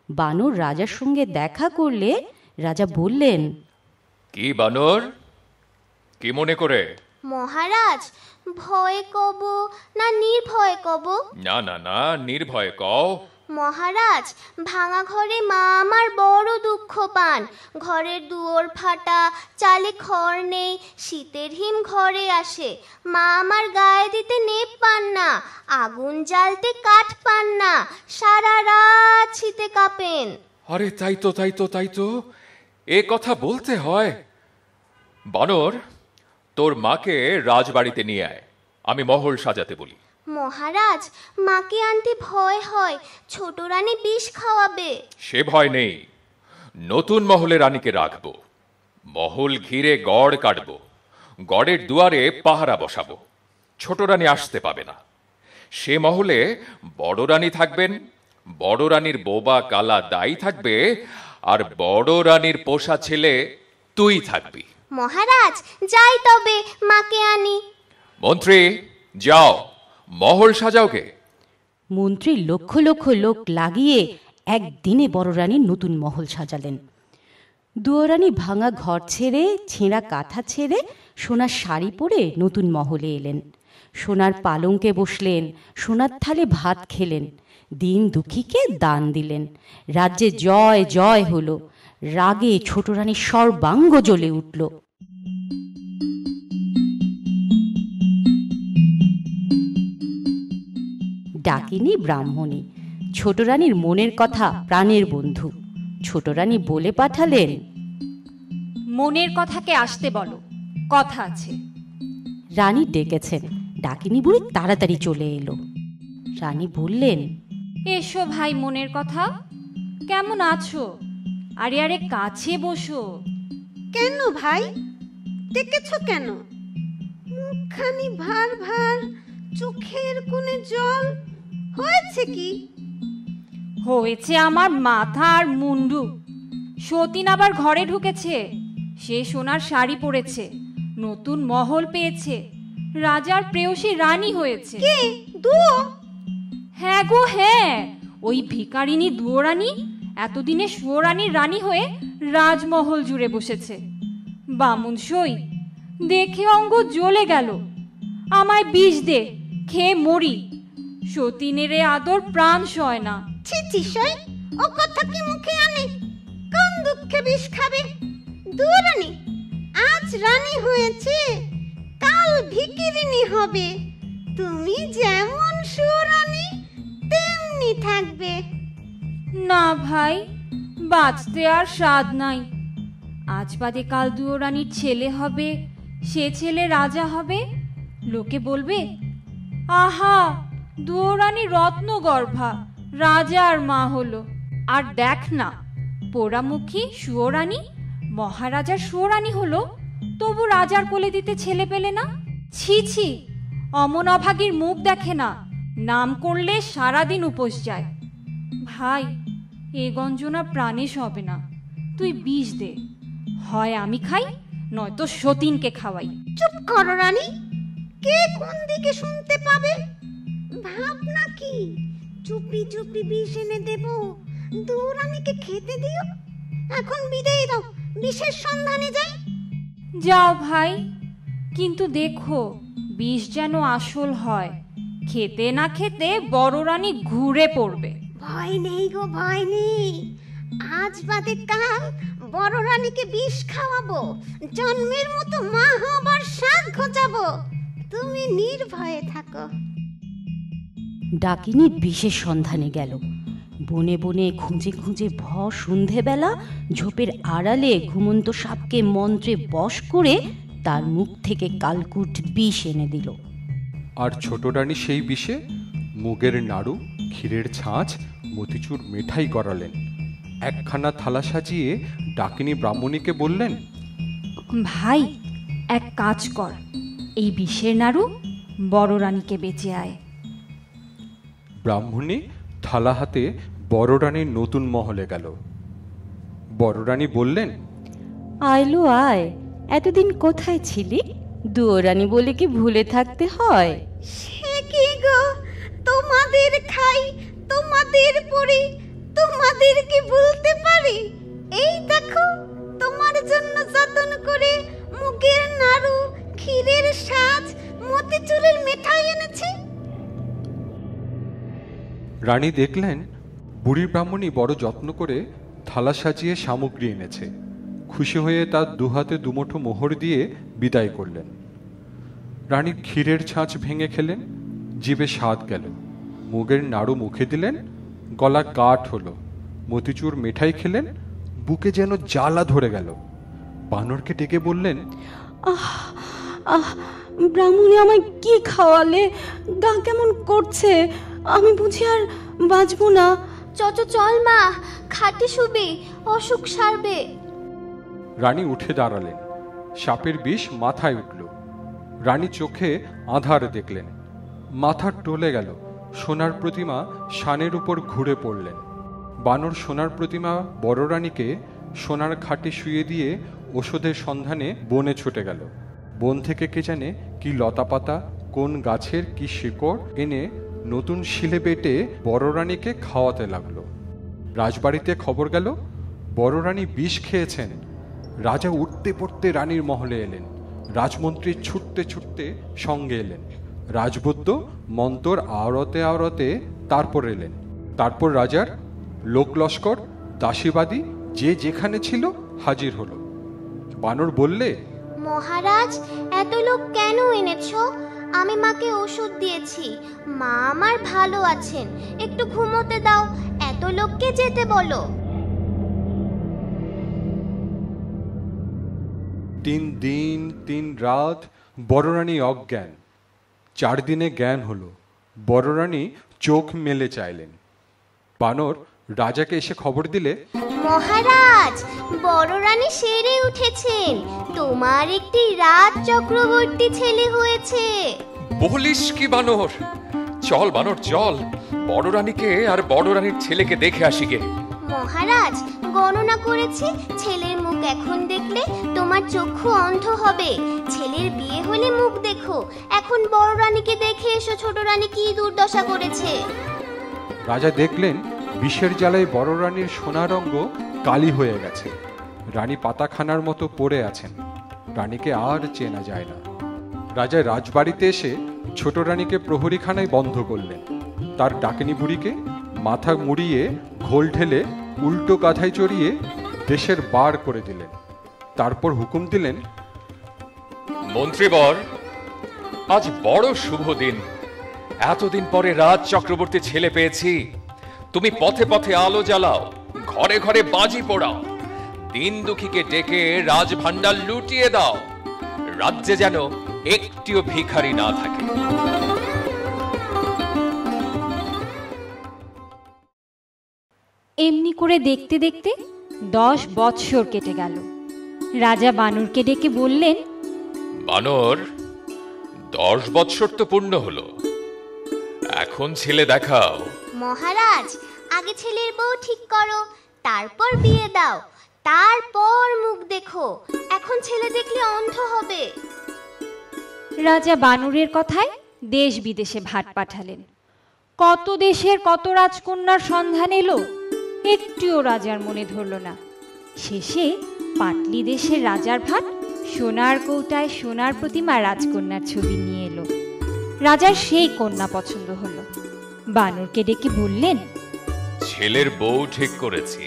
বানর রাজার সঙ্গে দেখা করলে রাজা বললেন, কি বানর, কি মনে করে? মহারাজ, ভয়ে কব না নির্ভয়ে কব? না না না, নির্ভয়ে কও। মহারাজ, ভাঙা ঘরে মা আমার বড় দুঃখ পান। ঘরের দুয়ার ফাটা, চালে খড় নেই, শীতের হিম ঘরে আসে। মা আমার গায়ে দিতে নেপ পান না, আগুন জ্বালতে কাঠ পান না, সারা রাত শীতে কাঁপেন। আরে তাই তো তাই তো তাই তো, এ কথা বলতে হয়। বানর, তোর মাকে রাজবাড়িতে নিয়ে আয়, আমি মহল সাজাতে বলি। মহারাজ, মাকে আনতে ভয় হয়, ছোট রানী বিষ খাওয়াবে। সে ভয় নেই, নতুন মহলে রানীকে রাখবো। মহল ঘিরে গড় কাটবো, গড়ের দুয়ারে পাহারা বসাবো। ছোট রানী আসতে পাবে না। সে মহলে বড় রানী থাকবেন, বড় রানীর বোবা কালা দাই থাকবে, আর বড় রানীর পোষা ছেলে তুই থাকবি। মহারাজ, যাই তবে, মাকে আনি। মন্ত্রী, যাও, মহল সাজাওকে। মন্ত্রী লক্ষ লক্ষ লোক লাগিয়ে একদিনে বড় রানীর নতুন মহল সাজালেন। দুয়োরানী ভাঙা ঘর ছেড়ে, ছেঁড়া কাঁথা ছেড়ে, সোনার শাড়ি পরে নতুন মহলে এলেন। সোনার পালঙ্কে বসলেন, সোনার থালে ভাত খেলেন, দিন দুঃখীকে দান দিলেন। রাজ্যে জয় জয় হলো। রাগে ছোট রানীর সর্বাঙ্গ জ্বলে উঠল। ডাকিনী ব্রাহ্মণী, ছোট রানীর মনের কথা প্রাণের বন্ধু। ছোট রানী বলে পাঠালেন, মনের কথাকে আসতে বলো, কথা আছে। রানী ডেকেছেন। ডাকিনী বুড়ি তাড়াতাড়ি চলে এলো। রানী বললেন, এসো ভাই মনের কথা, কেমন আছো? আরে আরে কাছে বসো। কেন ভাই, ডেকেছো কেন? মুখখানি ভার ভার, চোখের কোণে জল, হয়েছে কি? হয়েছে আমার মাথা আর মুন্ডু। সতীন আবার ঘরে ঢুকেছে। সে সোনার শাড়ি পরেছে, নতুন মহল পেয়েছে, রাজার প্রেয়সী রানী হয়েছে। কে? দুয়ো? হ্যাঁ গো হ্যাঁ, ওই ভিখারিনী দুয়োরানী এতদিনে সুয়োরানীর রানী হয়ে রাজমহল জুড়ে বসেছে। বামুন সই দেখে অঙ্গ জ্বলে গেল। আমায় বিষ দে, খেয়ে মরি। সতীনের আদর প্রাণ সয় না। ছি ছি সই, ও কথা কি মুখে আনে? কোন দুঃখে বিষ খাবে? দুয়োরানী আজ রানী হয়েছে, কাল ভিখিরিনী হবে। তুমি যেমন সুয়োরানী তেমনি থাকবে। না ভাই, বাঁচতে আর স্বাদ নাই। আজ বাদে কাল দুয়োরানীর ছেলে হবে, সে ছেলে রাজা হবে। লোকে বলবে, আহা দুয়োরানী রত্নগর্ভা, রাজার মা হলো। আর দেখ না, পোড়ামুখী সুয়োরানী মহারাজার সুয়োরানী হলো, তবু রাজার কোলে দিতে ছেলে পেলে না। ছি ছি, অমন অভাগীর মুখ দেখে না, নাম করলে সারাদিন উপোস যায়। ভাই, এ গঞ্জনা প্রাণে সবে না। তুই বিষ দে, হয় আমি খাই, নয়তো সতীনকে খাওয়াই। চুপ করো রানী, কে কোন দিকে শুনতে পাবে? ভাবনা কি চুপি চুপি বিষ এনে দেব, দুয়োরানীকে খেতে দিও। এখন বিদায় দাও, বিষের সন্ধানে যাই। যাও ভাই, কিন্তু দেখো বিষ যেন আসল হয়। খেতে না খেতে বড় রানী ঘুরে পড়বে। ভয় নেই গো, ভয় নেই। আজ বাদে কাল বড় রানীকে বিষ খাওয়াবো, জন্মের মতো মা হবার স্বাদ ঘোচাবো। তুমি নির্ভয়ে থাকো। ডাকিনী বিষের সন্ধানে গেল। বনে বনে খুঁজে খুঁজে সন্ধেবেলা ঝোপের আড়ালে ঘুমন্ত সাপকে মন্ত্রে বশ করে তার মুখ থেকে কালকুট বিষ এনে দিল। আর ছোট রানী সেই বিষে মুগের নাড়ু, ক্ষীরের ছাঁচ, মতিচুর মিঠাই করালেন। একখানা থালা সাজিয়ে ডাকিনী ব্রাহ্মণীকে বললেন, ভাই এক কাজ কর, এই বিষের নাড়ু বড় রানীকে বেঁচে আয়। ব্রাহ্মণী থালা হাতে বড় রানীর নতুন মহলে গেল। বড় রানী বললেন, আইলো আয়, এতদিন কোথায় ছিলি? দুয়োরানী বলে কি ভুলে থাকতে হয়? সে কি গো, তোমাদের খাই, তোমাদের পড়ি, তোমাদের কি ভুলতে পারি? এই দেখো, তোমার জন্য যত্ন করে মুগের নাড়ু, ক্ষীরের সাজ, মতিচুরের মিঠাই এনেছি। রানী দেখলেন বুড়ি ব্রাহ্মণী বড় যত্ন করে থালা সাজিয়ে সামগ্রী এনেছে। খুশি হয়ে তার দুহাতে দুমুঠো মোহর দিয়ে বিদায় করলেন। রানী ক্ষীরের ছাঁচ ভেঙে খেলেন, জিভে স্বাদ গেল। মুগের নাড়ু মুখে দিলেন, গলা কাঠ হলো। মতিচুর মিঠাই খেলেন, বুকে যেন জ্বালা ধরে গেল। বানরকে ডেকে বললেন, আহ আহ, ব্রাহ্মণী আমায় কি খাওয়ালে? গা কেমন করছে, আমি বুঝি আর বাঁচবো না। চল মা, খাটে শুবি, অসুখ সারবে। রানী উঠে দাঁড়ালেন। সাপের বিষ মাথায় উঠল। রানী চোখে আঁধার দেখলেন। মাথা টলে গেল। সোনার প্রতিমা শানের উপর ঘুরে পড়লেন। বানর সোনার প্রতিমা বড় রানীকে সোনার খাটে শুয়ে দিয়ে ওষুধের সন্ধানে বনে ছুটে গেল। বন থেকে কে জানে কি লতাপাতা, কোন গাছের কি শিকড় এনে নতুন শিলে বেটে বড় রানীকে খাওয়াতে লাগলো। রাজবাড়িতে খবর গেল বড় রানী বিষ খেয়েছেন। রাজা উঠতে পড়তে রানীর মহলে এলেন। রাজমন্ত্রী ছুটতে ছুটতে সঙ্গে এলেন। রাজবৈদ্য মন্তর আওড়াতে আওড়াতে তারপর এলেন। তারপর রাজার লোক লস্কর, দাসীবাদী যে যেখানে ছিল হাজির হলো। বানর বললে, মহারাজ, এত লোক কেন এনেছো? আমি মাকে ওষুধ দিয়েছি, মা আমার ভালো আছেন, একটু ঘুমোতে দাও, এত লোককে যেতে বলো। 3 দিন 3 রাত বড় রানী অজ্ঞান। 4 দিনে জ্ঞান হলো। বড় রানী চোখ মেলে চাইলেন। বানর রাজাকে এসে খবর দিলে, মহারাজ, বড় রানী সেরে উঠেছেন, তোমার একটি রাজ চক্রবর্তী ছেলে হয়েছে। বলিস কি বানর? চল বানর চল, বড় রানীকে আর বড় রানীর ছেলেকে দেখে আসি গে। মহারাজ, গণনা করেছি, ছেলের মুখ এখন দেখলে তোমার চক্ষু অন্ধ হবে। ছেলের বিয়ে হলে মুখ দেখো। এখন বড় রানীকে দেখে এসো ছোট রানী কি দুর্দশা করেছে। রাজা দেখলেন বিষের জ্বালায় বড় রানীর সোনার অঙ্গ কালি হয়ে গেছে। রানী পাতাখানার মতো পড়ে আছেন। রানীকে আর চেনা যায় না। রাজা রাজবাড়িতে এসে ছোট রানীকে প্রহরীখানায় বন্ধ করলেন। তার ডাকিনী বুড়িকে মাথা মুড়িয়ে ঘোল ঢেলে উল্টো কাঁথায় চড়িয়ে দেশের বার করে দিলেন। তারপর হুকুম দিলেন, মন্ত্রীবর, আজ বড় শুভ দিন। এতদিন পরে রাজ চক্রবর্তী ছেলে পেয়েছি। তুমি পথে পথে আলো জ্বালাও, ঘরে ঘরে বাজি পোড়াও, দিন দুঃখীকে ডেকে রাজভাণ্ডার লুটিয়ে দাও। রাজ্যে যেন একটিও ভিখারি না থাকে। এমনি করে দেখতে দেখতে 10 বৎসর কেটে গেল। রাজা বানরকে ডেকে বললেন, বানর, 10 বৎসর তো পূর্ণ হলো, এখন ছেলে দেখাও। মহারাজ, আগে ছেলের বউ ঠিক করো, তারপর বিয়ে দাও, তারপর মুখ দেখো। এখন ছেলে দেখলে অন্ধ হবে। রাজা বানরের কথায় দেশ বিদেশে ভাট পাঠালেন। কত দেশের কত রাজকন্যার সন্ধান এলো, একটিও রাজার মনে ধরল না। শেষে পাটলি দেশের রাজার ভাট সোনার কৌটায় সোনার প্রতিমা রাজকন্যার ছবি নিয়ে এলো। রাজার সেই কন্যা পছন্দ হলো। বানরকে ডেকে বললেন, ছেলের বউ ঠিক করেছি,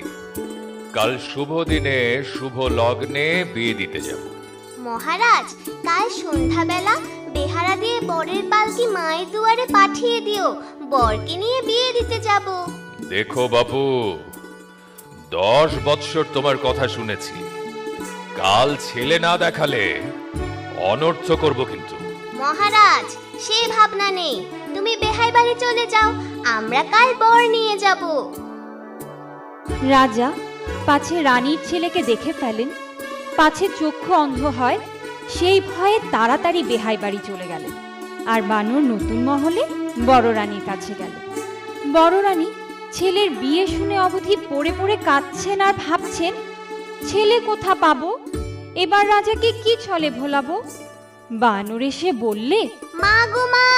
কাল শুভ দিনে শুভ লগ্নে বিয়ে দিতে যাব। মহারাজ, কাল সন্ধ্যাবেলা বেহারা দিয়ে বরের পালকি মায়ের দুয়ারে পাঠিয়ে দিও, বরকে নিয়ে বিয়ে দিতে যাব। দেখো বাবু, 10 বৎসর তোমার কথা শুনেছি, কাল ছেলে না দেখালে অনর্থ করব কিন্তু। মহারাজ, সে ভাবনা নেই, তুমি বেহাই বাড়ি চলে যাও, আমরা কাল বর নিয়ে যাব। রাজা পাছে রানীর ছেলেকে দেখে ফেলেন, পাছে চক্ষু অন্ধ হয়, সেই ভয়ে তাড়াতাড়ি বেহাই বাড়ি চলে গেলেন। আর বানর নতুন মহলে বড় রানীর কাছে গেল। বড় রানী ছেলের বিয়ে শুনে অবধি পড়ে পড়ে কাঁদছেন আর ভাবছেন, ছেলে কোথা পাবো, এবার রাজাকে কি ছলে ভোলাবো। বানর এসে বললে, মা গো মা,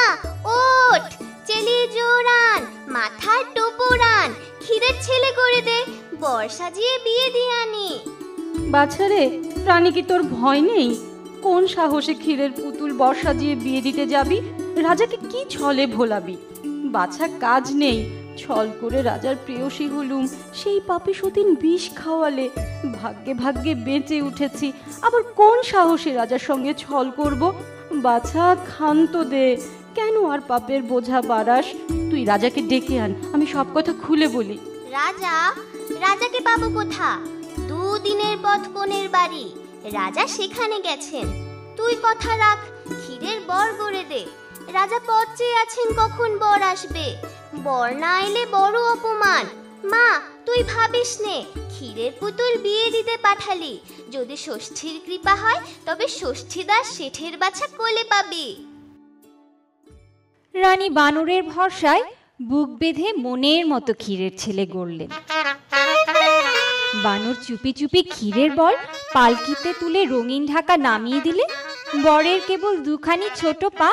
ওঠ, চেলি জোরান, মাথার টোপরান, ক্ষীরের ছেলে করে দে, বর সাজিয়ে বিয়ে দিয়ে আনি। বাছারে, প্রাণী কি তোর ভয় নেই? কোন সাহসে ক্ষীরের পুতুল বর সাজিয়ে বিয়ে দিতে যাবি? রাজাকে কি ছলে ভোলাবি? বাছা, কাজ নেই, ছল করে রাজার প্রেয়সী হলুম, সেই পাপে সতীন বিষ খাওয়ালে, ভাগ্যে ভাগ্যে বেঁচে উঠেছি, আবার কোন সাহসে রাজার সঙ্গে ছল করব? বাছা, ক্ষান্ত দে, কেন আর পাপের বোঝা বাড়াস? তুই রাজাকে ডেকে আন, আমি সব কথা খুলে বলি। রাজাকে পাবো কোথা? 2 দিনের পথ কোণের বাড়ি, রাজা সেখানে গেছেন। তুই কথা রাখ, ক্ষীরের বর গড়ে দে। রাজা পথ চেয়ে আছেন কখন বর আসবে, বর না এলে বড় অপমান। মা, তুই ভাবিস নে, ক্ষীরের পুতুল বিয়ে দিতে পাঠালি, যদি ষষ্ঠীর কৃপা হয় তবে ষষ্ঠীদাস শেঠের বাছা কোলে পাবি। রানী বানরের ভরসায় বুক বেঁধে মনের মতো ক্ষীরের ছেলে গড়লেন। বানর চুপি চুপি ক্ষীরের বল পালকিতে তুলে রঙিন ঢাকা নামিয়ে দিলে। বরের কেবল 2খানি ছোট পা,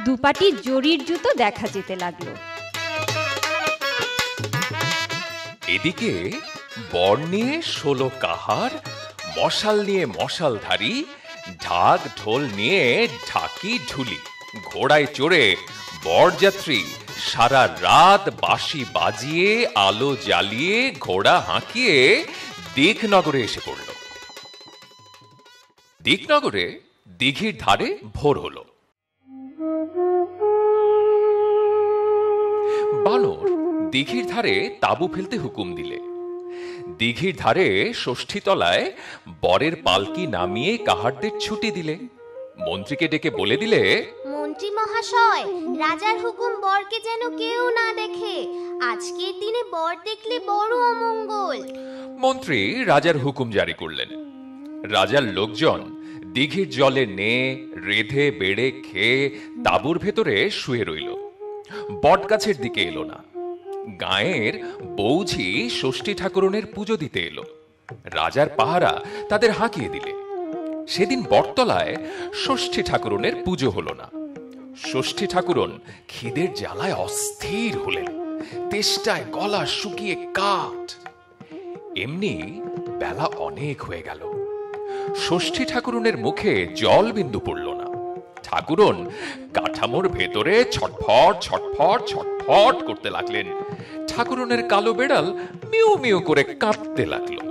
2 পাটি জরির জুতো দেখা যেতে লাগলো। এদিকে বর নিয়ে 16 কাহার, মশাল নিয়ে মশালধারী, ঢাক ঢোল নিয়ে ঢাকি ঢুলি, ঘোড়ায় চড়ে বরযাত্রী সারা রাত বাঁশি বাজিয়ে আলো জ্বালিয়ে ঘোড়া হাঁকিয়ে দিকনগরে এসে পড়ল। দিকনগরে দিঘির ধারে ভোর হলো। বানর দিঘির ধারে তাঁবু ফেলতে হুকুম দিলে। দিঘির ধারে ষষ্ঠীতলায় বরের পালকি নামিয়ে কাহারদের ছুটি দিলে। মন্ত্রীকে ডেকে বলে দিলে, মন্ত্রী মহাশয়, রাজার হুকুম বরকে যেন কেউ না দেখে। আজকের দিনে বর দেখলে বড় অমঙ্গল। মন্ত্রী রাজার হুকুম জারি করলেন। রাজার লোকজন দিঘির জলে নে রেধে বেড়ে খেয়ে তাঁবুর ভেতরে শুয়ে রইল। বট গাছের দিকে এলো না। গাঁয়ের বৌঝি ষষ্ঠী ঠাকুরনের পুজো দিতে এলো। রাজার পাহারা তাদের হাঁকিয়ে দিলে। সেদিন বটতলায় ষষ্ঠী ঠাকুরনের পুজো হলো না। ষষ্ঠী ঠাকুরন খিদের জ্বালায় অস্থির হলেন। তেষ্টায় গলা শুকিয়ে কাঠ। এমনি বেলা অনেক হয়ে গেল। ষষ্ঠী ঠাকুরনের মুখে জল বিন্দু পড়ল না। ঠাকুরন কাঠামোর ভেতরে ছটফট ছটফট ছটফট করতে লাগলেন। ঠাকুরনের কালো বেড়াল মিউ মিউ করে কাঁপতে লাগলো।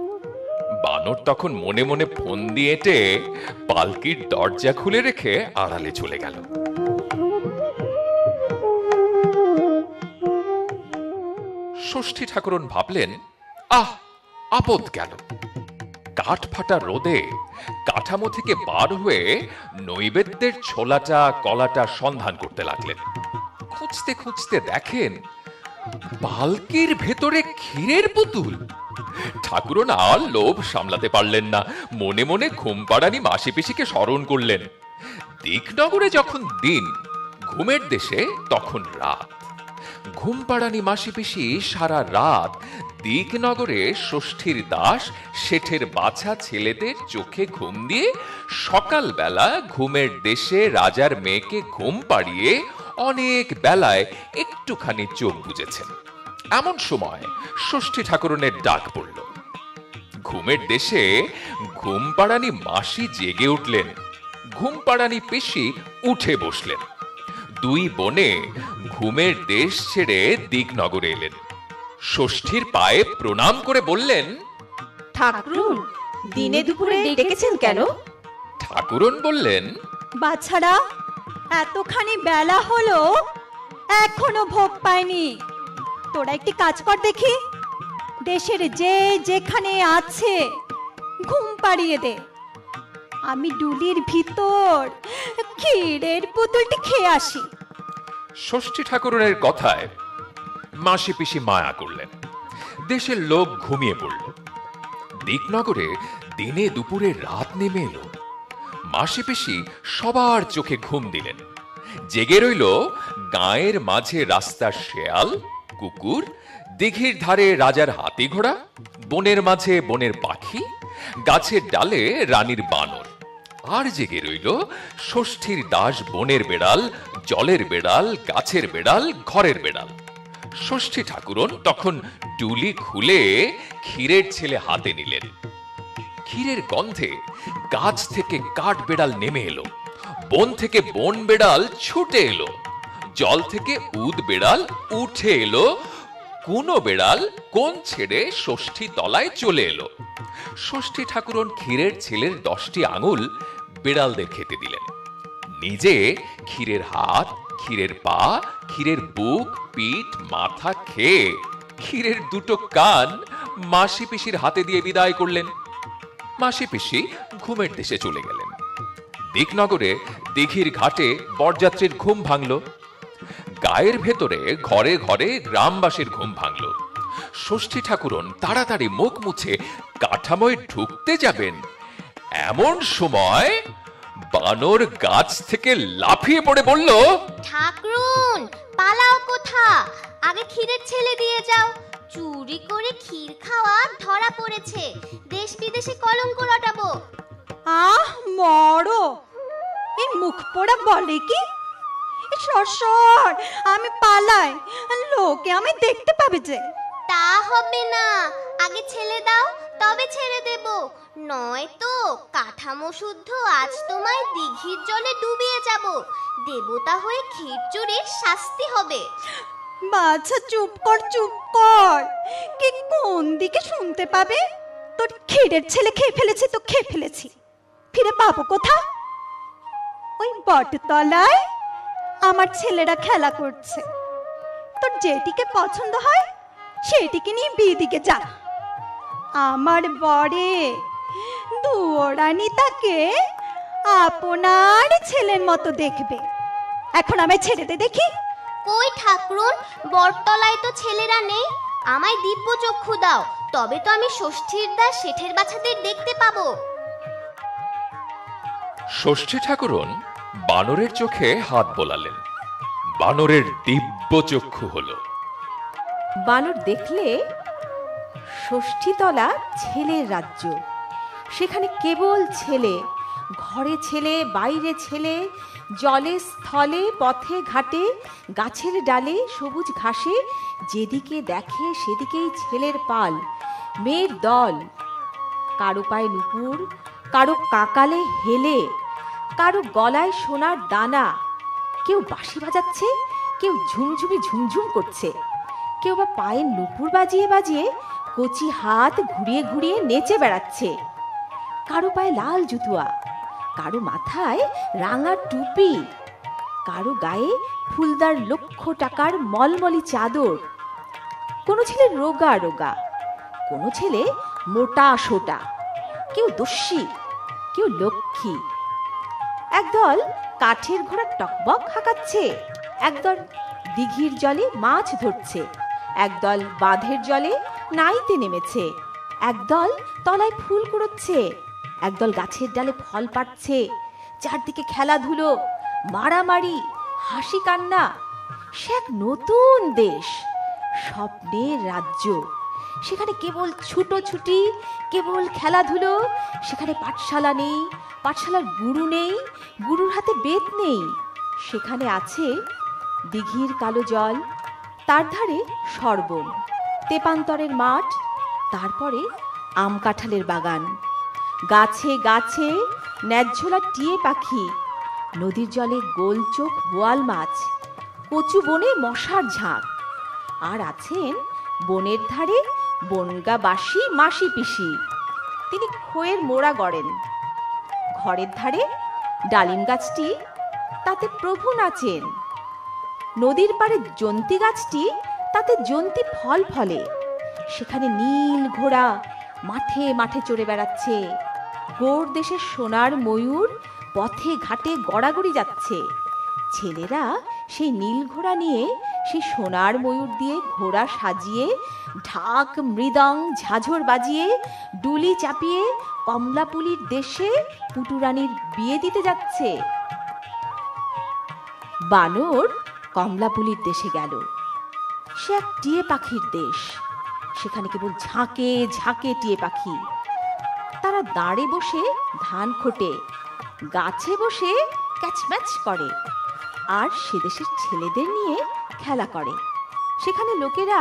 বানর তখন মনে মনে ফোন দিয়ে এঁটে পালকির দরজা খুলে রেখে আড়ালে চলে গেল। ষষ্ঠী ঠাকুরন ভাবলেন, আহ, আপদ গেল। কাঠ ফাটা রোদে কাঠামো থেকে বার হয়ে নৈবেদ্যের ছোলাটা কলাটা সন্ধান করতে লাগলেন। খুঁজতে খুঁজতে দেখেন পালকির ভেতরে ক্ষীরের পুতুল। ঠাকুরন আর লোভ সামলাতে পারলেন না। মনে মনে ঘুমপাড়ানি মাসি পিসিকে স্মরণ করলেন। দিকনগরে যখন দিন, ঘুমের দেশে তখন রাত। ঘুমপাড়ানি মাসি পিসি সারা রাত দিকনগরে ষষ্ঠীর দাস শেঠের বাছা ছেলেদের চোখে ঘুম দিয়ে সকালবেলা ঘুমের দেশে রাজার মেয়েকে ঘুম পাড়িয়ে অনেক বেলায় একটুখানি চোখ বুজেছেন। এমন সময় ষষ্ঠী ঠাকুরনের ডাক পড়ল। ঘুমের দেশে ঘুমপাড়ানি মাসি জেগে উঠলেন। ঘুমপাড়ানি পিসি উঠে বসলেন। দুই বোনে ঘুমের দেশ ছেড়ে দিকনগরে এলেন। ষষ্ঠীর পায়ে প্রণাম করে বললেন, ঠাকুরন, দিনে দুপুরে ডেকেছেন কেন? ঠাকুরন বললেন, বাছারা, এতখানি বেলা হলো এখনো ভোগ পায়নি। তোরা একটি কাজ কর দেখি, দেশের যে যেখানে আছে ঘুম পাড়িয়ে দে। আমি ডুলির ভিতর ক্ষীরের পুতুলটি খেয়ে আসি। ষষ্ঠী ঠাকুরনের কথায় মাসি পিসি মায়া করলেন। দেশের লোক ঘুমিয়ে পড়ল। দিকনগরে দিনে দুপুরে রাত নেমে এলো। মাসি পিসি সবার চোখে ঘুম দিলেন। জেগে রইল গায়ের মাঝে রাস্তার শেয়াল, কুকুর, দিঘির ধারে রাজার হাতি ঘোড়া, বনের মাঝে বনের পাখি, গাছের ডালে রানীর বানর। আর জেগে রইল ষষ্ঠীর দাস বনের বেড়াল, জলের বেড়াল, গাছের বেড়াল, ঘরের বেড়াল। ষষ্ঠী ঠাকুরন তখন ডুলি খুলে ক্ষীরের ছেলে হাতে নিলেন। ক্ষীরের গন্ধে গাছ থেকে কাঠ বেড়াল নেমে এলো। বন থেকে বন বেড়াল ছুটে এলো। জল থেকে উদ বেড়াল উঠে এলো। কোনো বেড়াল কোন ছেড়ে ষষ্ঠী তলায় চলে এলো। ষষ্ঠী ঠাকুরন ক্ষীরের ছেলের 10টি আঙুল বেড়ালদের খেতে দিলেন। নিজে ক্ষীরের হাত, ক্ষীরের পা, ক্ষীরের বুক, পিঠ, মাথা খেয়ে ক্ষীরের 2টো কান মাসি পিসির হাতে দিয়ে বিদায় করলেন। মাসি পিসি ঘুমের দেশে চলে গেলেন। দিকনগরে দিঘির ঘাটে বরযাত্রীর ঘুম ভাঙল। গায়ের ভেতরে ঘরে ঘরে গ্রামবাসীর ঘুম ভাঙল। ষষ্ঠী ঠাকুরন তাড়াতাড়ি মুখ মুছে কাঠামোয় ঢুকতে যাবেন, এমন সময় বানর গাছ থেকে লাফিয়ে পড়ে বলল, ঠাকুরন, পালাও কোথা? আগে ক্ষীরের ছেলে দিয়ে যাও। চুরি করে ক্ষীর খাওয়া ধরা পড়েছে। দেশ বিদেশে কলঙ্ক রটাবো। আহ মরো! এই মুখ পোড়া বলে কি? সর, আমি পালাই, লোকে আমি দেখতে পাবে যে। তা হবে না, আগে ছেলে দাও, তবে ছেড়ে দেব। নয়তো কাঠামো শুদ্ধ আজ তোমায় দিঘির জলে ডুবিয়ে যাব। দেবতা হয়ে ক্ষীর চুরির শাস্তি হবে। বাছা চুপ কর, চুপ কর। কি কোন দিকে শুনতে পাবে? তোর ক্ষীরের ছেলে খেয়ে ফেলেছি তো খেয়ে ফেলেছি, ফিরে পাবো কোথা? ওই বটতলায় আমার ছেলেরা খেলা করছে। তোর যেটিকে পছন্দ হয় সেটিকে নিয়ে বিয়ে দিকে যা। আমার বরে দুয়োরানী তাকে আপনার ছেলের মতো দেখবে। এখন আমায় ছেড়ে দে দেখি। কই ঠাকুরন, বটতলায় তো ছেলেরা নেই, আমায় দিব্য চক্ষু দাও, তবে তো আমি ষষ্ঠীর দাস শেঠের বাচ্চাদের দেখতে পাবো। ষষ্ঠী ঠাকুরন বানরের চোখে হাত বোলালেন। বানরের দিব্য চক্ষু হলো। বানর দেখলে ষষ্ঠীতলা ছেলের রাজ্য। সেখানে কেবল ছেলে, ঘরে ছেলে, বাইরে ছেলে, জলে স্থলে, পথে ঘাটে, গাছের ডালে, সবুজ ঘাসে, যেদিকে দেখে সেদিকেই ছেলের পাল, মেয়ের দল। কারো পায়ে নুপুর, কারো কাকালে হেলে, কারো গলায় সোনার দানা। কেউ বাঁশি বাজাচ্ছে, কেউ ঝুমঝুমি ঝুমঝুম করছে, কেউ বা পায়ের নুপুর বাজিয়ে বাজিয়ে কচি হাত ঘুরিয়ে ঘুরিয়ে নেচে বেড়াচ্ছে। কারো পায়ে লাল জুতুয়া, কারো মাথায় রাঙা টুপি, কারো গায়ে ফুলদার লক্ষ টাকার মলমলি চাদর। কোনো ছেলে রোগা রোগা, কোনো ছেলে মোটা সোটা, কেউ দস্যি, কেউ লক্ষ্মী। একদল কাঠের ঘোড়া টকবক হাঁকাচ্ছে, একদল দিঘির জলে মাছ ধরছে, একদল বাঁধের জলে নাইতে নেমেছে, একদল তলায় ফুল কুড়োচ্ছে, একদল গাছের ডালে ফল পাড়ছে। চারদিকে খেলাধুলো, মারামারি, হাসি কান্না। সে এক নতুন দেশ, স্বপ্নের রাজ্য। সেখানে কেবল ছুটোছুটি, কেবল খেলাধুলো। সেখানে পাঠশালা নেই, পাঠশালার গুরু নেই, গুরুর হাতে বেত নেই। সেখানে আছে দিঘির কালো জল, তার ধারে সরবন, তেপান্তরের মাঠ, তারপরে আম কাঁঠালের বাগান। গাছে গাছে ন্যায্যলা টিয়ে পাখি, নদীর জলে গোলচোখ বোয়াল মাছ, কচু বনে মশার ঝাঁক। আর আছেন বনের ধারে বনগা বাসি মাসি পিসি, তিনি খোয়ের মোড়া গড়েন। ঘরের ধারে ডালিম গাছটি, তাতে প্রভু নাচেন। নদীর পাড়ে জন্তি গাছটি, তাতে জন্তি ফল ফলে। সেখানে নীল ঘোড়া মাঠে মাঠে চড়ে বেড়াচ্ছে। গোর দেশের সোনার ময়ূর পথে ঘাটে গড়াগড়ি যাচ্ছে। ছেলেরা সেই নীল ঘোড়া নিয়ে, সেই সোনার ময়ূর দিয়ে ঘোড়া সাজিয়ে, ঢাক মৃদং ঝাঝর বাজিয়ে, ডুলি চাপিয়ে কমলাপুলির দেশে পুটুরানীর বিয়ে দিতে যাচ্ছে। বানর কমলাপুলির দেশে গেল। সে এক টিয়ে পাখির দেশ। সেখানে কেবল ঝাঁকে ঝাঁকে টিয়ে পাখি। তারা দাঁড়ে বসে ধান খোটে, গাছে বসে ক্যাচম্যাচ করে, আর সে দেশের ছেলেদের নিয়ে খেলা করে। সেখানে লোকেরা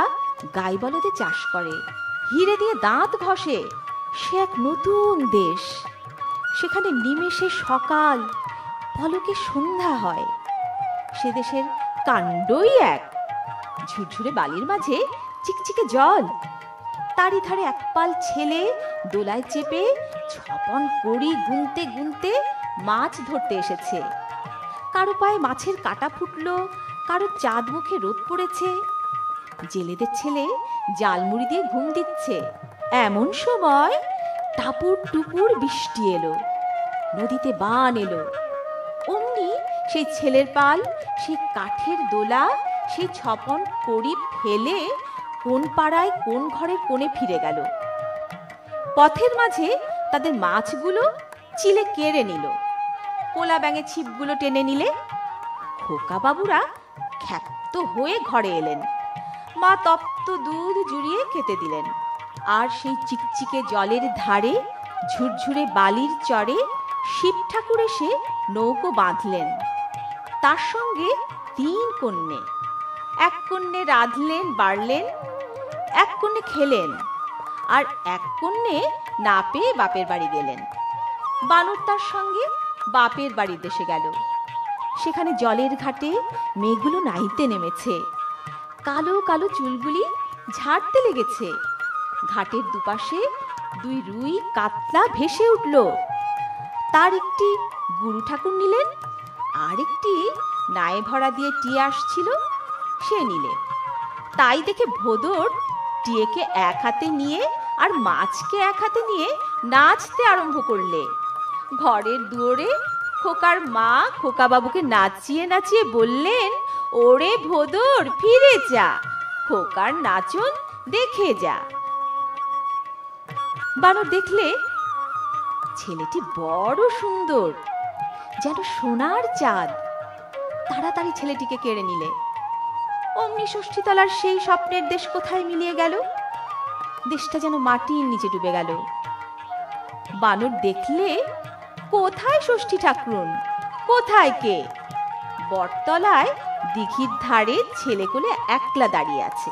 গাই বলদে চাষ করে, হিরে দিয়ে দাঁত ঘষে। সে এক নতুন দেশ। সেখানে নিমেষে সকাল, পলকে সন্ধ্যা হয়। সে দেশের কাণ্ডই এক। ঝুরঝুরে বালির মাঝে চিকচিকে জল, তারই ধারে এক পাল ছেলে দোলায় চেপে ছপন কড়ি গুনতে গুনতে মাছ ধরতে এসেছে। কারো পায়ে মাছের কাঁটা ফুটলো, কারো চাঁদ মুখে রোদ পড়েছে। জেলেদের ছেলে জালমুড়ি দিয়ে ঘুম দিচ্ছে। এমন সময় টাপুর টুপুর বৃষ্টি এলো, নদীতে বান এলো। অমনি সেই ছেলের পাল, সেই কাঠের দোলা, সেই ছপন কড়ি ফেলে কোন পাড়ায় কোন ঘরের কোণে ফিরে গেল। পথের মাঝে তাদের মাছগুলো চিলে কেড়ে নিল, কোলা ব্যাঙে ছিপগুলো টেনে নিলে। খোকা বাবুরা খ্যাপ্ত হয়ে ঘরে এলেন। মা তপ্ত দুধ জুড়িয়ে খেতে দিলেন। আর সেই চিকচিকে জলের ধারে ঝুরঝুরে বালির চরে শিব ঠাকুর এসে নৌকো বাঁধলেন। তার সঙ্গে 3 কন্যে। এক কন্যে রাঁধলেন বাড়লেন, এক কন্যে খেলেন, আর এক কন্যে না পেয়ে বাপের বাড়ি গেলেন। বানর তার সঙ্গে বাপের বাড়ির দেশে গেল। সেখানে জলের ঘাটে মেয়েগুলো নাইতে নেমেছে। কালো কালো চুলগুলি ঝাড়তে লেগেছে। ঘাটের দুপাশে 2 রুই কাতলা ভেসে উঠল। তার একটি গুরু ঠাকুর নিলেন, আর একটি নায়ে ভরা দিয়ে টিয়ে আসছিল, সে নিলে। তাই দেখে ভোদর টিয়েকে এক হাতে নিয়ে আর মাছকে এক হাতে নিয়ে নাচতে আরম্ভ করলে। ঘরের দুয়ারে খোকার মা খোকা বাবুকে নাচিয়ে নাচিয়ে বললেন, ওরে ভোদর ফিরে যা, খোকার নাচন দেখে যা। বানর দেখলে ছেলেটি বড় সুন্দর, যেন সোনার চাঁদ। তাড়াতাড়ি ছেলেটিকে কেড়ে নিলে। অমনি ষষ্ঠীতলার সেই স্বপ্নের দেশ কোথায় মিলিয়ে গেল? দেশটা যেন মাটির নিচে ডুবে গেল। বানর দেখলে কোথায় ষষ্ঠী ঠাকুরন, কোথায় কে? বটতলায় দিঘির ধারে ছেলে কোলে একলা দাঁড়িয়ে আছে।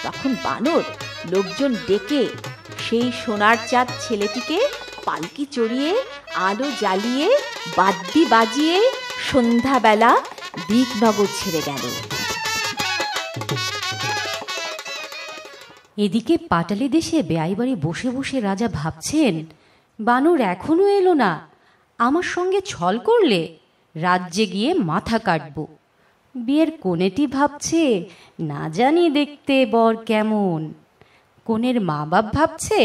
তখন বানর লোকজন ডেকে সেই সোনার চাঁদ ছেলেটিকে পালকি চড়িয়ে আলো জ্বালিয়ে বাদ্যি বাজিয়ে সন্ধ্যাবেলা দিকনগর ছেড়ে গেল। এদিকে পাটালি দেশে বেয়াই বাড়ি বসে বসে রাজা ভাবছেন, বানর এখনো এলো না, আমার সঙ্গে ছল করলে রাজ্যে গিয়ে মাথা কাটব। বিয়ের কনেটি ভাবছে, না জানি দেখতে বর কেমন। কনের মা বাপ ভাবছে,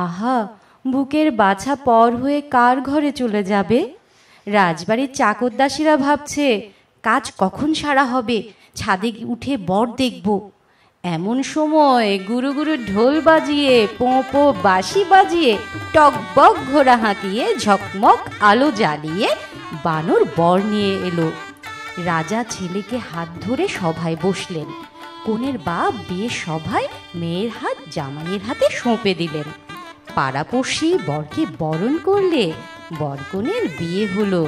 আহা বুকের বাছা পর হয়ে কার ঘরে চলে যাবে। রাজবাড়ির চাকরদাসীরা ভাবছে, কাজ কখন সারা হবে, ছাদে উঠে বর দেখব। এমন সময় গুরু গুরু ঢোল বাজিয়ে পোঁ পোঁ বাঁশি বাজিয়ে টকবক ঘোড়া হাঁকিয়ে ঝকমক আলো জ্বালিয়ে বানর বর নিয়ে এলো। রাজা ছেলেকে হাত ধরে সভায় বসলেন। কনের বাপ বিয়ের সভায় মেয়ের হাত জামাইয়ের হাতে সঁপে দিলেন। পাড়াপড়শি বরকে বরণ করলে বরকনের বিয়ে হলো।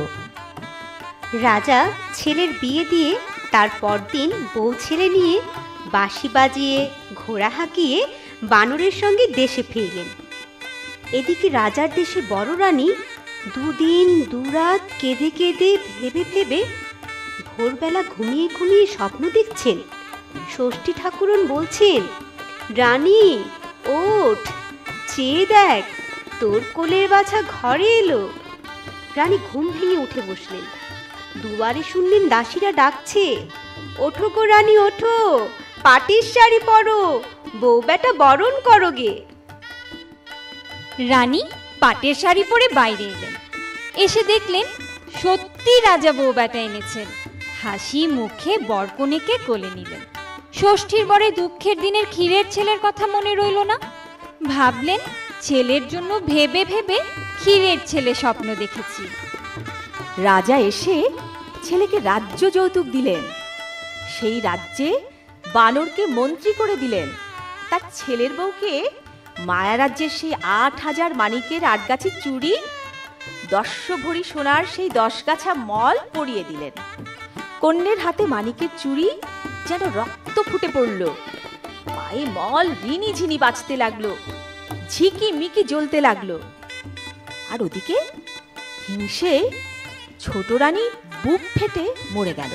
রাজা ছেলের বিয়ে দিয়ে তার পরদিন বউ ছেলে নিয়ে বাঁশি বাজিয়ে ঘোড়া হাঁকিয়ে বানরের সঙ্গে দেশে ফিরলেন। এদিকে রাজার দেশে বড় রানী দুদিন দুরাত কেঁদে কেঁদে ভেবে ভেবে ভোরবেলা ঘুমিয়ে ঘুমিয়ে স্বপ্ন দেখছেন। ষষ্ঠী ঠাকুরন বলছেন, রানী ওঠ, চেয়ে দেখ, তোর কোলের বাছা ঘরে এলো। রানী ঘুম ভেঙে উঠে বসলেন। দুয়ারে শুনলেন দাসীরা ডাকছে, ওঠো গো রানী ওঠো, পাটির শাড়ি পরো, বউ বেটা বরণ করো গে। রানী পাটের শাড়ি পরে বাইরে এলেন। এসে দেখলেন সত্যি রাজা বউ বেটা এনেছেন। হাসি মুখে বরকনেকে কোলে নিলেন। ষষ্ঠীর বরে দুঃখের দিনের ক্ষীরের ছেলের কথা মনে রইল না। ভাবলেন, ছেলের জন্য ভেবে ভেবে ক্ষীরের ছেলে স্বপ্ন দেখেছি। রাজা এসে ছেলেকে রাজ্য যৌতুক দিলেন। সেই রাজ্যে বানরকে মন্ত্রী করে দিলেন। তার ছেলের বউকে মায়ারাজ্যের সেই ৮,০০০ মানিকের ৮ গাছি চুড়ি, ১০০ ভরি সোনার সেই ১০ গাছা মল পরিয়ে দিলেন। কন্যের হাতে মানিকের চুড়ি যেন রক্ত ফুটে পড়ল। পায়ে মল রিনি ঝিনি বাজতে লাগলো, ঝিকি মিকি জ্বলতে লাগলো। আর ওদিকে হিংসে ছোট রানী বুক ফেটে মরে গেল।